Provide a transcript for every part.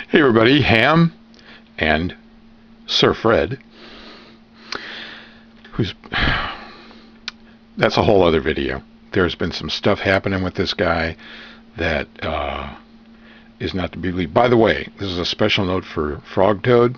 Hey everybody, Ham and Sir Fred, that's a whole other video. There's been some stuff happening with this guy that is not to be believed. By the way, this is a special note for Frog Toad.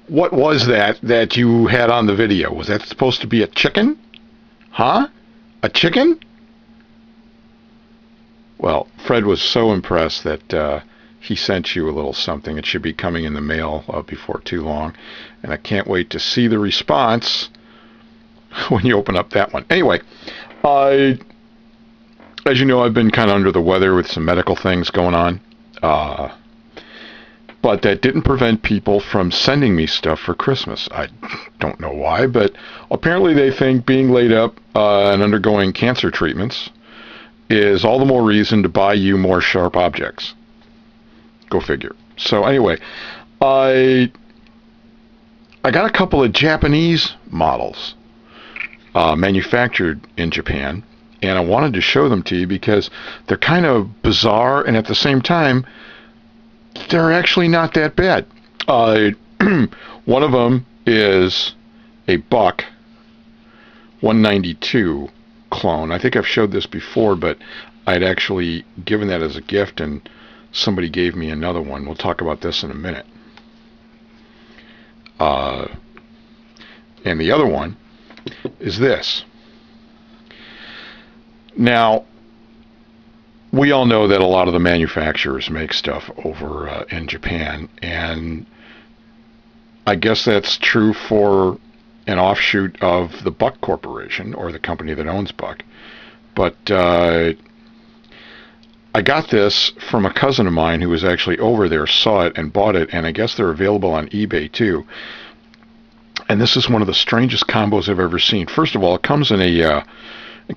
What was that you had on the video? Was that supposed to be a chicken? Huh? A chicken? Well, Fred was so impressed that he sent you a little something. It should be coming in the mail before too long. And I can't wait to see the response when you open up that one. Anyway, as you know, I've been kind of under the weather with some medical things going on. But that didn't prevent people from sending me stuff for Christmas. I don't know why, but apparently they think being laid up and undergoing cancer treatments is all the more reason to buy you more sharp objects. Go figure. So anyway, I got a couple of Japanese models manufactured in Japan, and I wanted to show them to you because they're kind of bizarre, and at the same time, they're actually not that bad. One of them is a Buck 192 clone. I think I've showed this before, but I'd actually given that as a gift, and somebody gave me another one. We'll talk about this in a minute. And the other one is this. Now, we all know that a lot of the manufacturers make stuff over in Japan, and I guess that's true for an offshoot of the Buck Corporation, or the company that owns Buck. But I got this from a cousin of mine who was actually over there, saw it, and bought it, and I guess they're available on eBay too. And this is one of the strangest combos I've ever seen. First of all, it comes in a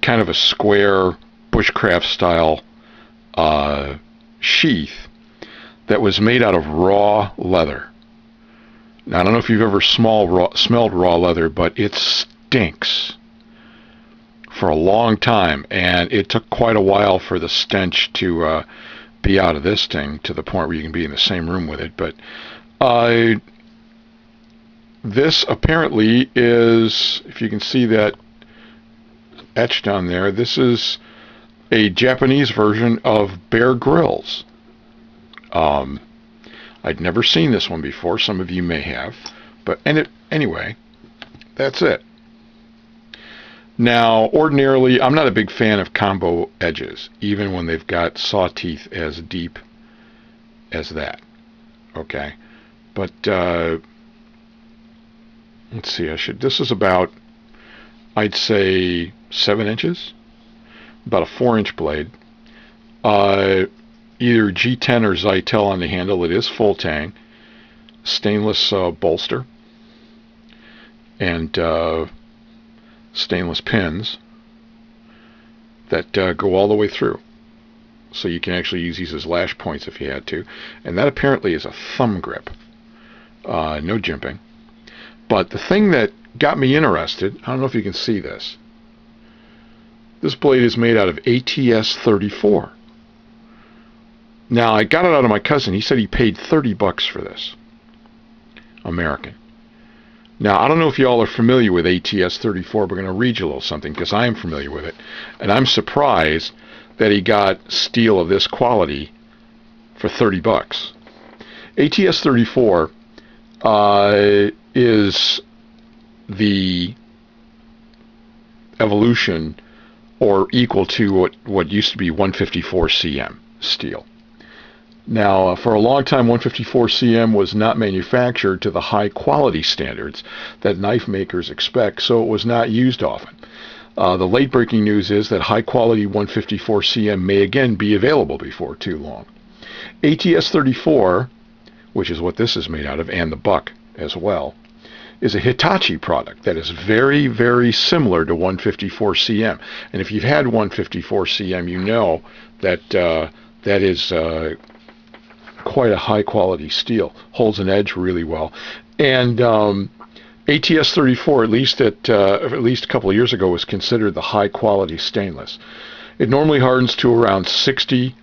kind of a square bushcraft style sheath that was made out of raw leather. Now, I don't know if you've ever smelled raw leather, but it stinks for a long time, and it took quite a while for the stench to be out of this thing to the point where you can be in the same room with it. But this apparently is, if you can see that etched on there, this is a Japanese version of Bear Grylls. I'd never seen this one before. Some of you may have, but anyway, that's it. Now, ordinarily, I'm not a big fan of combo edges, even when they've got saw teeth as deep as that. Okay, but let's see. This is about, I'd say, 7 inches, about a 4-inch blade. Either G10 or Zytel on the handle. It is full tang, stainless bolster, and stainless pins that go all the way through. So you can actually use these as lash points if you had to. And that apparently is a thumb grip. No jimping. But the thing that got me interested, I don't know if you can see this. This blade is made out of ATS 34. Now, I got it out of my cousin. He said he paid $30 for this. American. Now, I don't know if y'all are familiar with ATS 34, but I'm going to read you a little something because I am familiar with it. And I'm surprised that he got steel of this quality for $30. ATS 34 is the evolution or equal to what used to be 154 cm steel. Now, for a long time, 154 cm was not manufactured to the high quality standards that knife makers expect, so it was not used often. The late breaking news is that high quality 154 cm may again be available before too long. ATS 34, which is what this is made out of, and the Buck as well, is a Hitachi product that is very, very similar to 154 cm. And if you've had 154 cm, you know that that is quite a high quality steel. Holds an edge really well. And ATS 34, at least a couple of years ago, was considered the high quality stainless. It normally hardens to around 60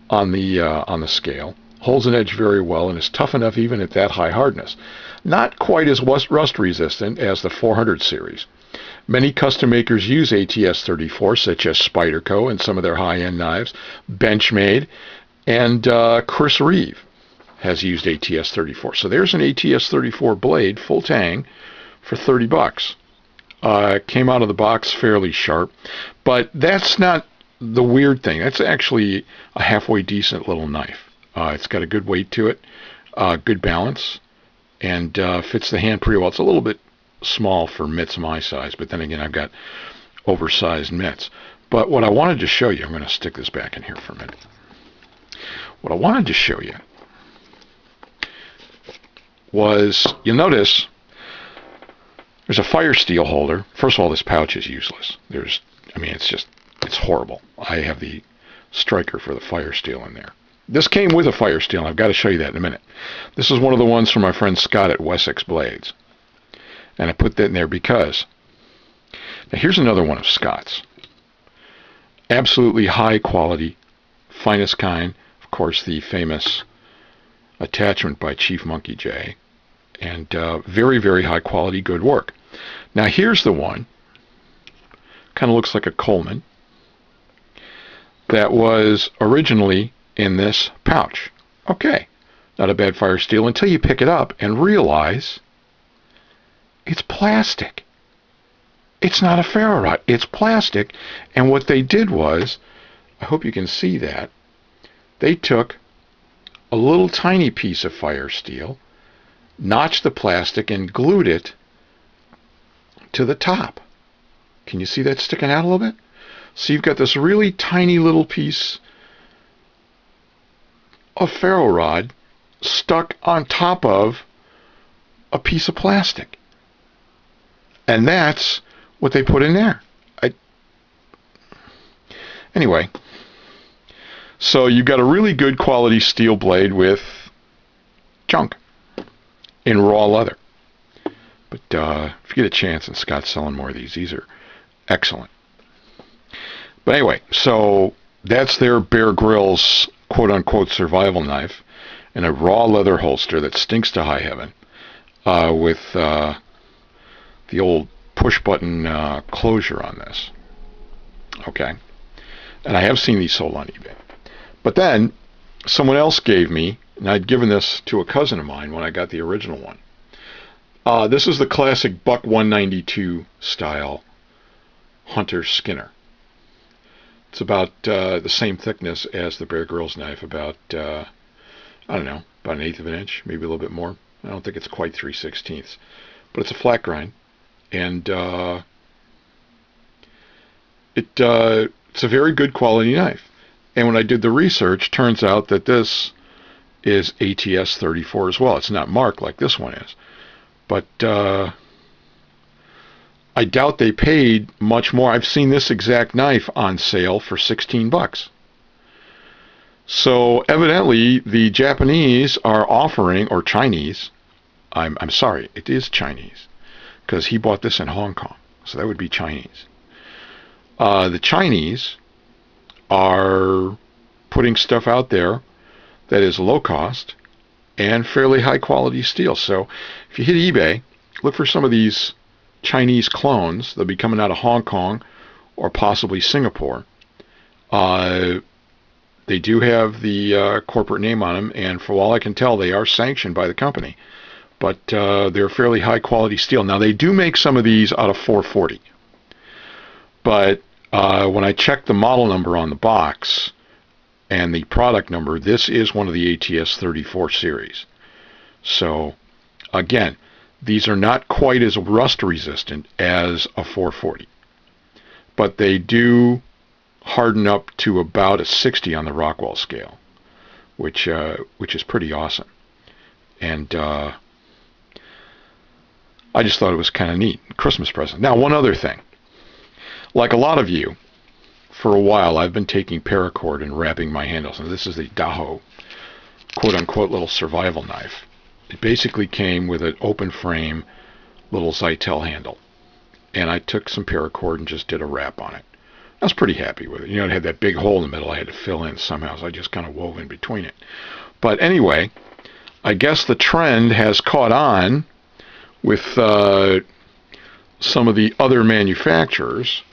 on the scale. Holds an edge very well and is tough enough even at that high hardness. Not quite as rust resistant as the 400 series. Many custom makers use ATS-34, such as Spyderco and some of their high-end knives, Benchmade, and Chris Reeve has used ATS-34. So there's an ATS-34 blade, full tang, for $30. Came out of the box fairly sharp, but that's not the weird thing. That's actually a halfway decent little knife. It's got a good weight to it, good balance, and fits the hand pretty well. It's a little bit small for mitts my size, but then again, I've got oversized mitts. But what I wanted to show you, I'm going to stick this back in here for a minute. What I wanted to show you was, you'll notice there's a fire steel holder. First of all, this pouch is useless. It's horrible. I have the striker for the fire steel in there. This came with a fire steel, and I've got to show you that in a minute. This is one of the ones from my friend Scott at Wessex Blades. And I put that in there because, now here's another one of Scott's. Absolutely high quality, finest kind. Of course, the famous attachment by Chief Monkey J. And very, very high quality, good work. Now here's the one, kind of looks like a Coleman, that was originally in this pouch. Okay, not a bad fire steel until you pick it up and realize it's plastic. It's not a ferro rod, it's plastic. And what they did was, I hope you can see that, they took a little tiny piece of fire steel, notched the plastic, and glued it to the top. Can you see that sticking out a little bit? So you've got this really tiny little piece of ferro rod stuck on top of a piece of plastic. And that's what they put in there. Anyway, so you've got a really good quality steel blade with junk in raw leather. But if you get a chance, and Scott's selling more of these are excellent. But anyway, so that's their Bear Grylls quote-unquote survival knife in a raw leather holster that stinks to high heaven with the old push-button closure on this. Okay? And I have seen these sold on eBay. But then, someone else gave me, and I'd given this to a cousin of mine when I got the original one. This is the classic Buck 192 style Hunter Skinner. It's about the same thickness as the Bear Grylls knife, about, I don't know, about 1/8 of an inch, maybe a little bit more. I don't think it's quite 3/16. But it's a flat grind. And it's a very good quality knife. And when I did the research, turns out that this is ATS-34 as well. It's not marked like this one is. But I doubt they paid much more. I've seen this exact knife on sale for $16. So evidently the Japanese are offering, or Chinese, I'm sorry, it is Chinese, because he bought this in Hong Kong, so that would be Chinese. The Chinese are putting stuff out there that is low cost and fairly high quality steel. So if you hit eBay, look for some of these Chinese clones. They'll be coming out of Hong Kong or possibly Singapore. They do have the corporate name on them, and for all I can tell, they are sanctioned by the company. But they're fairly high quality steel. Now, they do make some of these out of 440. But when I checked the model number on the box and the product number, this is one of the ATS-34 series. So, again, these are not quite as rust resistant as a 440. But they do harden up to about a 60 on the Rockwell scale, which is pretty awesome. And I just thought it was kind of neat. Christmas present. Now, one other thing. Like a lot of you, for a while I've been taking paracord and wrapping my handles. And this is the Daho quote-unquote little survival knife. It basically came with an open frame little Zytel handle. And I took some paracord and just did a wrap on it. I was pretty happy with it. You know, it had that big hole in the middle I had to fill in somehow, so I just kind of wove in between it. But anyway, I guess the trend has caught on with some of the other manufacturers,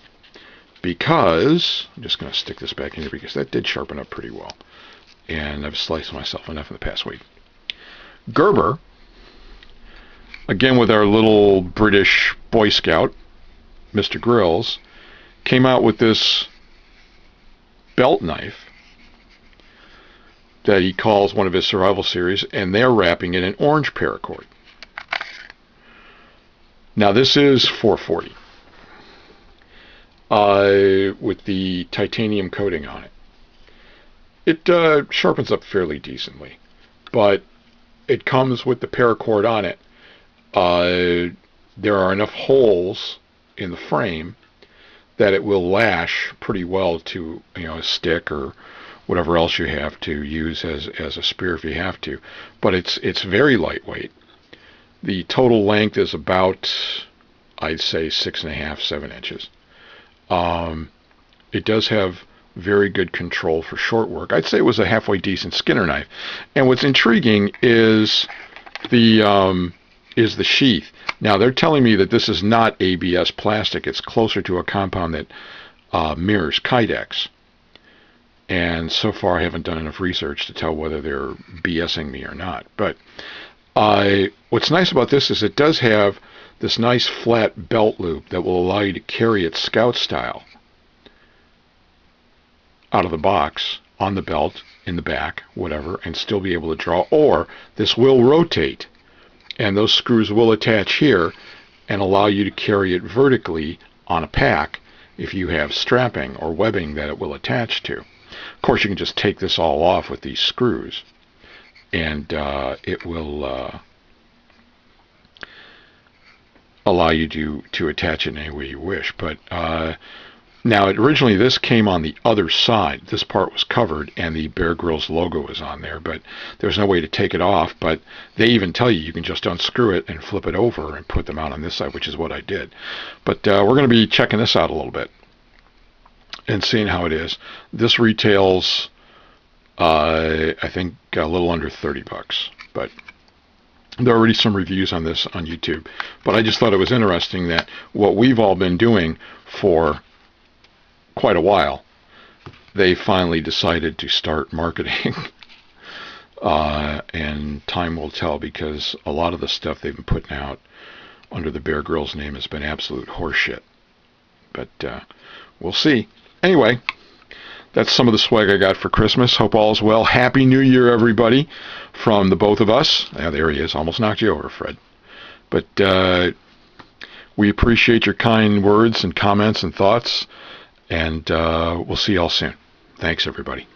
because I'm just going to stick this back in here because that did sharpen up pretty well. And I've sliced myself enough in the past week. Gerber, again with our little British Boy Scout, Mr. Grills, came out with this belt knife that he calls one of his survival series, and they're wrapping it in orange paracord. Now this is .440 with the titanium coating on it. It sharpens up fairly decently, but it comes with the paracord on it. There are enough holes in the frame that it will lash pretty well to, you know, a stick or whatever else you have to use as a spear if you have to. But it's very lightweight. The total length is about, I'd say, 6.5, 7 inches. It does have very good control for short work. I'd say it was a halfway decent Skinner knife. And what's intriguing is the sheath. Now they're telling me that this is not ABS plastic. It's closer to a compound that mirrors Kydex. And so far I haven't done enough research to tell whether they're BSing me or not. But what's nice about this is it does have this nice flat belt loop that will allow you to carry it scout style out of the box, on the belt, in the back, whatever, and still be able to draw. Or this will rotate, and those screws will attach here and allow you to carry it vertically on a pack if you have strapping or webbing that it will attach to. Of course, you can just take this all off with these screws, and it will allow you to attach it in any way you wish. But now, originally this came on the other side. This part was covered, and the Bear Grylls logo was on there, but there's no way to take it off. But they even tell you can just unscrew it and flip it over and put them out on this side, which is what I did. But we're going to be checking this out a little bit and seeing how it is. This retails, I think, a little under $30, but there are already some reviews on this on YouTube. But I just thought it was interesting that what we've all been doing for quite a while, they finally decided to start marketing. And time will tell, because a lot of the stuff they've been putting out under the Bear Grylls name has been absolute horseshit. But we'll see. Anyway, that's some of the swag I got for Christmas. Hope all is well. Happy New Year, everybody, from the both of us. Yeah, there he is. Almost knocked you over, Fred. But we appreciate your kind words and comments and thoughts. And we'll see y'all soon. Thanks, everybody.